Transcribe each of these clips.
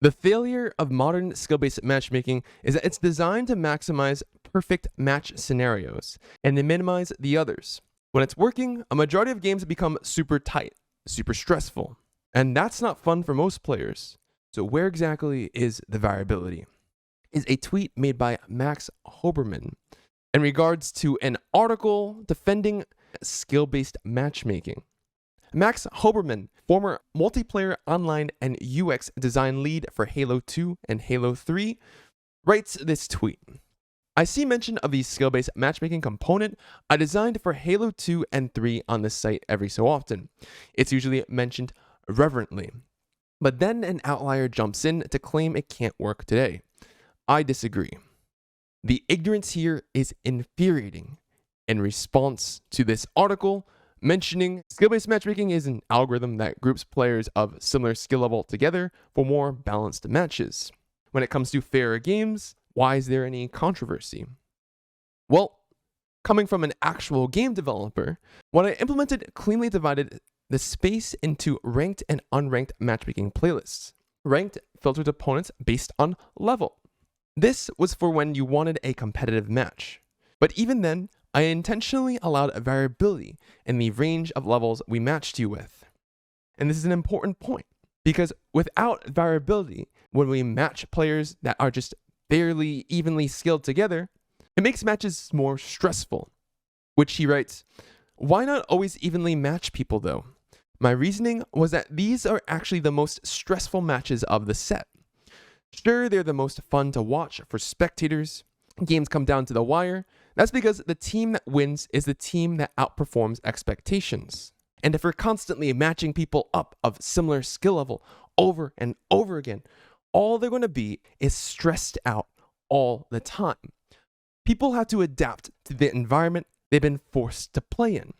The failure of modern skill-based matchmaking is that it's designed to maximize perfect match scenarios and to minimize the others. When it's working, a majority of games become super tight, super stressful, and that's not fun for most players. So where exactly is the variability? Is a tweet made by Max Hoberman in regards to an article defending skill-based matchmaking. Max Hoberman, former multiplayer online and UX design lead for Halo 2 and Halo 3, writes this tweet. I see mention of the skill-based matchmaking component I designed for Halo 2 and 3 on this site every so often. It's usually mentioned reverently. But then an outlier jumps in to claim it can't work today. I disagree. The ignorance here is infuriating. In response to this article, mentioning skill-based matchmaking is an algorithm that groups players of similar skill level together for more balanced matches. When it comes to fairer games, why is there any controversy? Well, coming from an actual game developer, when I implemented cleanly divided the space into ranked and unranked matchmaking playlists. Ranked filtered opponents based on level. This was for when you wanted a competitive match. But even then, I intentionally allowed a variability in the range of levels we matched you with. And this is an important point, because without variability, when we match players that are just barely evenly skilled together, it makes matches more stressful. Which he writes, why not always evenly match people though? My reasoning was that these are actually the most stressful matches of the set. Sure, they're the most fun to watch for spectators. Games come down to the wire. That's because the team that wins is the team that outperforms expectations. And if we're constantly matching people up of similar skill level over and over again, all they're going to be is stressed out all the time. People have to adapt to the environment they've been forced to play in.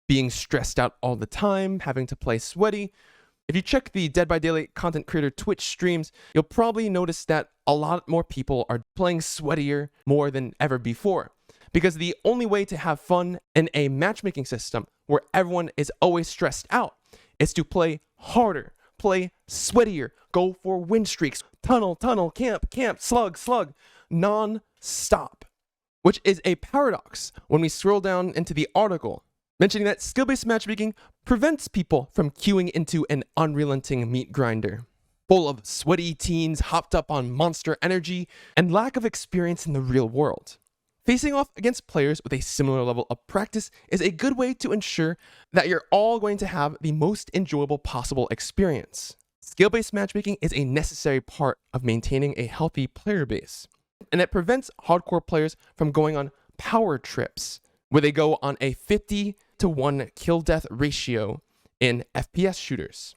Being stressed out all the time, having to play sweaty. If you check the Dead by Daylight content creator Twitch streams, you'll probably notice that a lot more people are playing sweatier more than ever before. Because the only way to have fun in a matchmaking system where everyone is always stressed out is to play harder, play sweatier, go for win streaks, tunnel, camp, slug, non-stop. Which is a paradox when we scroll down into the article, mentioning that skill-based matchmaking prevents people from queuing into an unrelenting meat grinder, full of sweaty teens hopped up on monster energy and lack of experience in the real world. Facing off against players with a similar level of practice is a good way to ensure that you're all going to have the most enjoyable possible experience. Skill-based matchmaking is a necessary part of maintaining a healthy player base, and it prevents hardcore players from going on power trips, where they go on a 50-to-1 kill-death ratio in FPS shooters.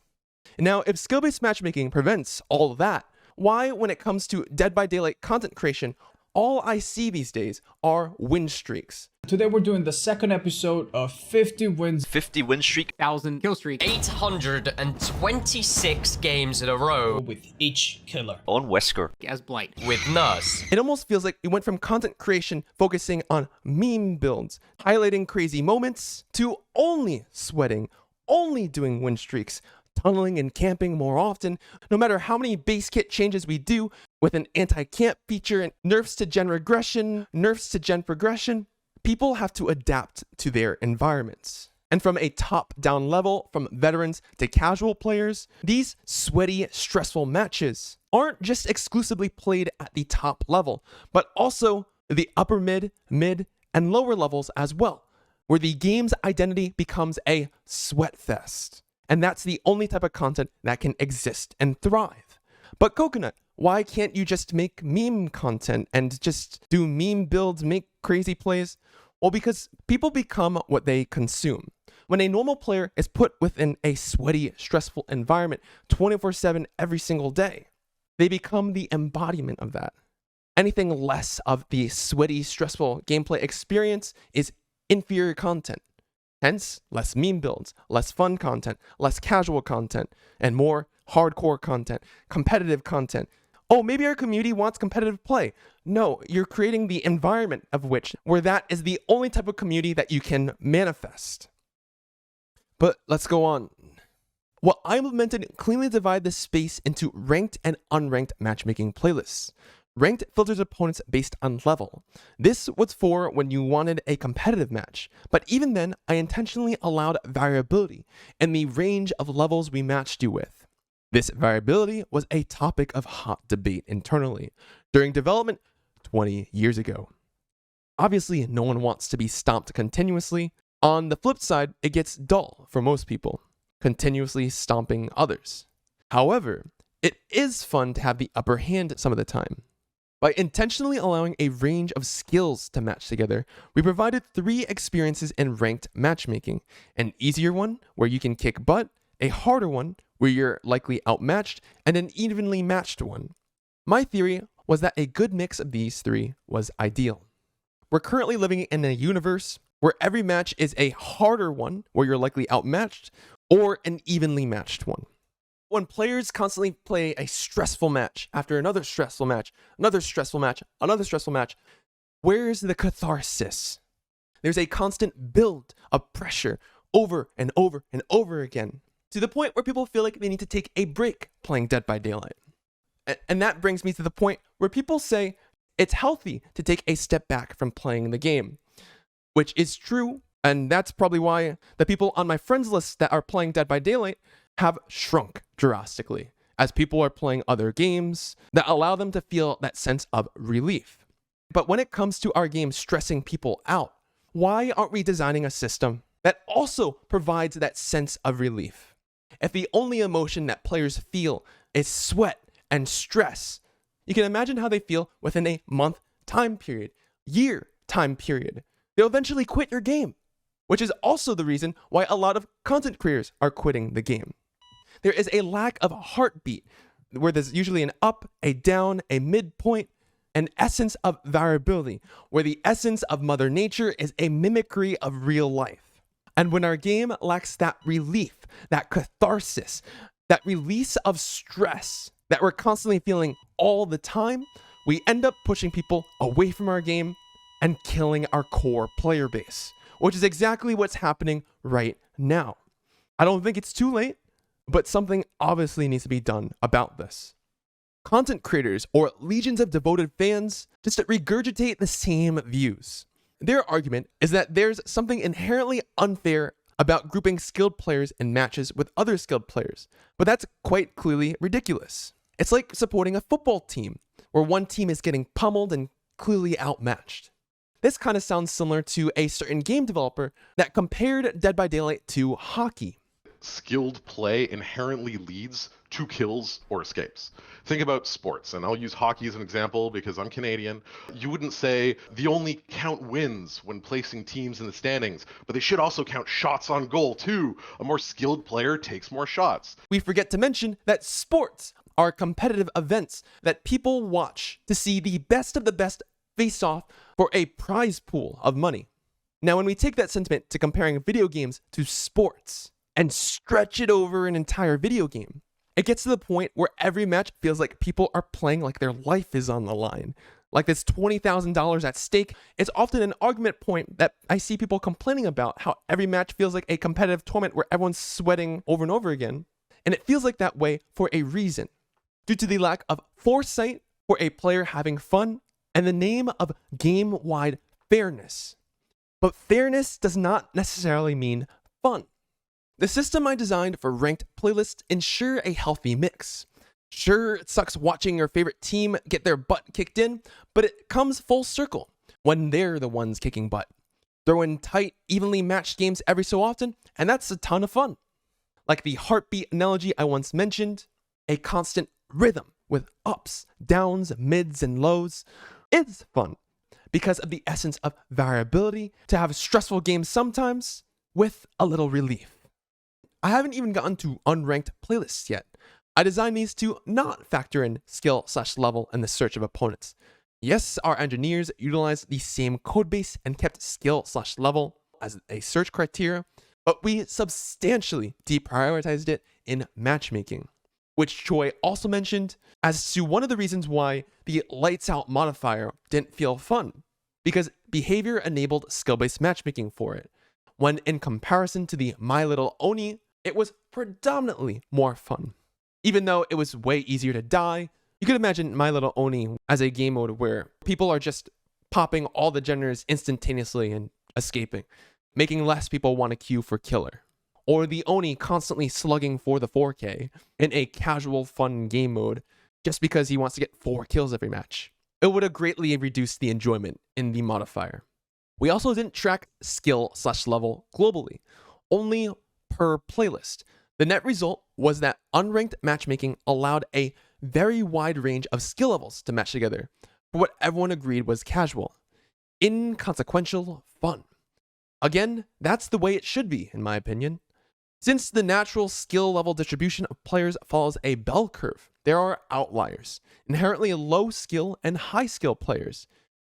Now, if skill-based matchmaking prevents all of that, why, when it comes to Dead by Daylight content creation, all I see these days are win streaks? Today we're doing the second episode of 50 wins, 50 win streak, 1,000 kill streak, 826 games in a row with each killer on Wesker as Blight. with Nurse. It almost feels like we went from content creation focusing on meme builds, highlighting crazy moments, to only sweating, only doing win streaks, tunneling and camping more often, no matter how many base kit changes we do with an anti-camp feature and nerfs to gen regression, nerfs to gen progression. People have to adapt to their environments. And from a top-down level, from veterans to casual players, these sweaty, stressful matches aren't just exclusively played at the top level, but also the upper mid, and lower levels as well, where the game's identity becomes a sweat fest. And that's the only type of content that can exist and thrive. But Coconut, why can't you just make meme content and just do meme builds, make crazy plays? Well, because people become what they consume. When a normal player is put within a sweaty, stressful environment 24/7 every single day, they become the embodiment of that. Anything less of the sweaty, stressful gameplay experience is inferior content. Hence, less meme builds, less fun content, less casual content, and more hardcore content, competitive content. Oh, maybe our community wants competitive play. No, you're creating the environment of which, where that is the only type of community that you can manifest. But let's go on. Well, I implemented cleanly divide the space into ranked and unranked matchmaking playlists. Ranked filters opponents based on level. This was for when you wanted a competitive match, but even then, I intentionally allowed variability in the range of levels we matched you with. This variability was a topic of hot debate internally during development 20 years ago. Obviously, no one wants to be stomped continuously. On the flip side, it gets dull for most people, continuously stomping others. However, it is fun to have the upper hand some of the time. By intentionally allowing a range of skills to match together, we provided 3 experiences in ranked matchmaking: an easier one where you can kick butt, a harder one where you're likely outmatched, and an evenly matched one. My theory was that a good mix of these 3 was ideal. We're currently living in a universe where every match is a harder one where you're likely outmatched, or an evenly matched one. When players constantly play a stressful match after another stressful match, another stressful match, another stressful match, where's the catharsis? There's a constant build of pressure over and over and over again, to the point where people feel like they need to take a break playing Dead by Daylight. And that brings me to the point where people say it's healthy to take a step back from playing the game, which is true, and that's probably why the people on my friends list that are playing Dead by Daylight have shrunk drastically, as people are playing other games that allow them to feel that sense of relief. But when it comes to our game stressing people out, why aren't we designing a system that also provides that sense of relief? If the only emotion that players feel is sweat and stress, you can imagine how they feel within a month time period, year time period. They'll eventually quit your game, which is also the reason why a lot of content creators are quitting the game. There is a lack of heartbeat, where there's usually an up, a down, a midpoint, an essence of variability, where the essence of Mother Nature is a mimicry of real life. And when our game lacks that relief, that catharsis, that release of stress that we're constantly feeling all the time, we end up pushing people away from our game and killing our core player base, which is exactly what's happening right now. I don't think it's too late, but something obviously needs to be done about this. Content creators, or legions of devoted fans, just regurgitate the same views. Their argument is that there's something inherently unfair about grouping skilled players in matches with other skilled players, but that's quite clearly ridiculous. It's like supporting a football team, where one team is getting pummeled and clearly outmatched. This kind of sounds similar to a certain game developer that compared Dead by Daylight to hockey. Skilled play inherently leads to kills or escapes. Think about sports, and I'll use hockey as an example because I'm Canadian. You wouldn't say the only count wins when placing teams in the standings, but they should also count shots on goal too. A more skilled player takes more shots. We forget to mention that sports are competitive events that people watch to see the best of the best face off for a prize pool of money. Now, when we take that sentiment to comparing video games to sports and stretch it over an entire video game, it gets to the point where every match feels like people are playing like their life is on the line. Like there's $20,000 at stake. It's often an argument point that I see people complaining about, how every match feels like a competitive tournament where everyone's sweating over and over again. And it feels like that way for a reason, due to the lack of foresight for a player having fun and the name of game-wide fairness. But fairness does not necessarily mean fun. The system I designed for ranked playlists ensure a healthy mix. Sure, it sucks watching your favorite team get their butt kicked in, but it comes full circle when they're the ones kicking butt. Throw in tight, evenly matched games every so often, and that's a ton of fun. Like the heartbeat analogy I once mentioned, a constant rhythm with ups, downs, mids, and lows is fun because of the essence of variability to have stressful games sometimes with a little relief. I haven't even gotten to unranked playlists yet. I designed these to not factor in skill/level in the search of opponents. Yes, our engineers utilized the same codebase and kept skill/level as a search criteria, but we substantially deprioritized it in matchmaking, which Choi also mentioned as to one of the reasons why the lights out modifier didn't feel fun, because behavior enabled skill-based matchmaking for it, when in comparison to the My Little Oni, it was predominantly more fun. Even though it was way easier to die, you could imagine My Little Oni as a game mode where people are just popping all the generators instantaneously and escaping, making less people want to queue for killer. Or the Oni constantly slugging for the 4K in a casual fun game mode just because he wants to get 4 kills every match. It would have greatly reduced the enjoyment in the modifier. We also didn't track skill/level globally, only per playlist. The net result was that unranked matchmaking allowed a very wide range of skill levels to match together for what everyone agreed was casual, inconsequential fun. Again, that's the way it should be, in my opinion. Since the natural skill level distribution of players follows a bell curve, there are outliers, inherently low skill and high skill players.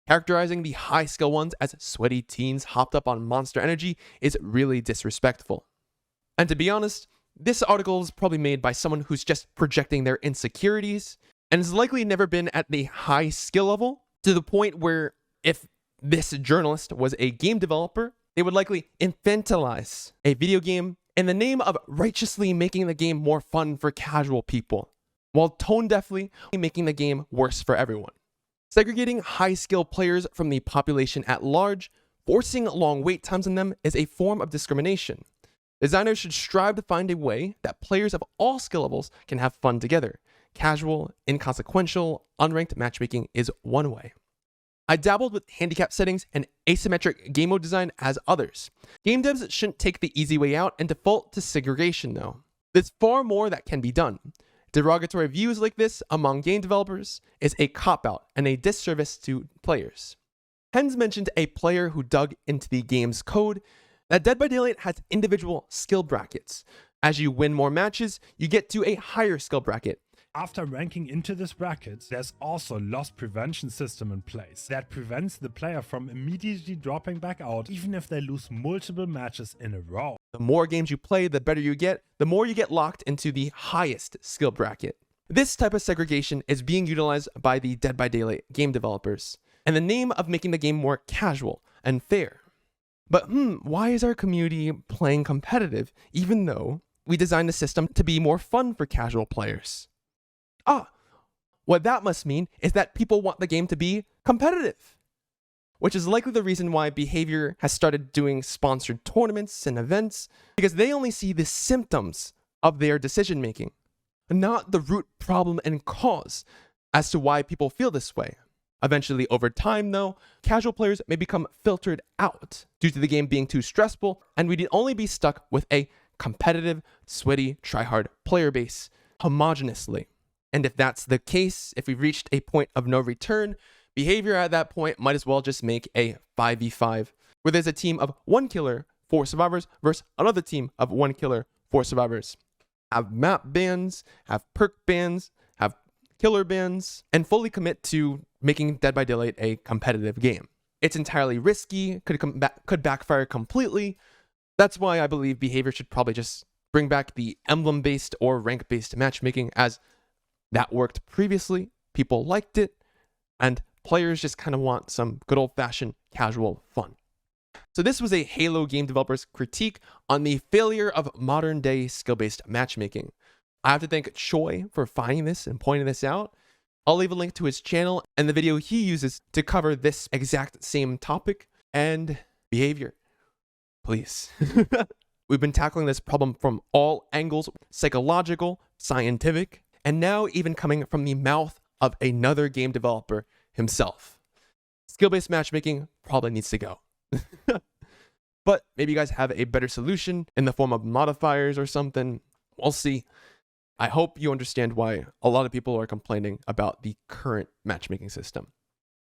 Characterizing the high skill ones as sweaty teens hopped up on Monster Energy is really disrespectful. And to be honest, this article is probably made by someone who's just projecting their insecurities and has likely never been at the high skill level to the point where if this journalist was a game developer, they would likely infantilize a video game in the name of righteously making the game more fun for casual people, while tone-deafly making the game worse for everyone. Segregating high-skill players from the population at large, forcing long wait times on them is a form of discrimination. Designers should strive to find a way that players of all skill levels can have fun together. Casual, inconsequential, unranked matchmaking is one way. I dabbled with handicap settings and asymmetric game mode design as others. Game devs shouldn't take the easy way out and default to segregation though. There's far more that can be done. Derogatory views like this among game developers is a cop-out and a disservice to players. Hens mentioned a player who dug into the game's code that Dead by Daylight has individual skill brackets. As you win more matches, you get to a higher skill bracket. After ranking into this bracket, there's also a loss prevention system in place that prevents the player from immediately dropping back out even if they lose multiple matches in a row. The more games you play, the better you get, the more you get locked into the highest skill bracket. This type of segregation is being utilized by the Dead by Daylight game developers in the name of making the game more casual and fair. But why is our community playing competitive even though we designed the system to be more fun for casual players? What that must mean is that people want the game to be competitive, which is likely the reason why Behavior has started doing sponsored tournaments and events, because they only see the symptoms of their decision making, not the root problem and cause as to why people feel this way. Eventually, over time though, casual players may become filtered out due to the game being too stressful, and we'd only be stuck with a competitive, sweaty, try-hard player base homogeneously. And if that's the case, if we've reached a point of no return, Behavior at that point might as well just make a 5v5, where there's a team of 1 killer, 4 survivors, versus another team of 1 killer, 4 survivors. Have map bans, have perk bans, have killer bans, and fully commit to making Dead by Daylight a competitive game. It's entirely risky, could backfire completely. That's why I believe Behavior should probably just bring back the emblem-based or rank-based matchmaking, as that worked previously, people liked it, and players just kind of want some good old-fashioned casual fun. So this was a Halo game developer's critique on the failure of modern-day skill-based matchmaking. I have to thank Choi for finding this and pointing this out. I'll leave a link to his channel and the video he uses to cover this exact same topic and Behavior. Please. We've been tackling this problem from all angles, psychological, scientific, and now even coming from the mouth of another game developer himself. Skill-based matchmaking probably needs to go. But maybe you guys have a better solution in the form of modifiers or something. We'll see. I hope you understand why a lot of people are complaining about the current matchmaking system.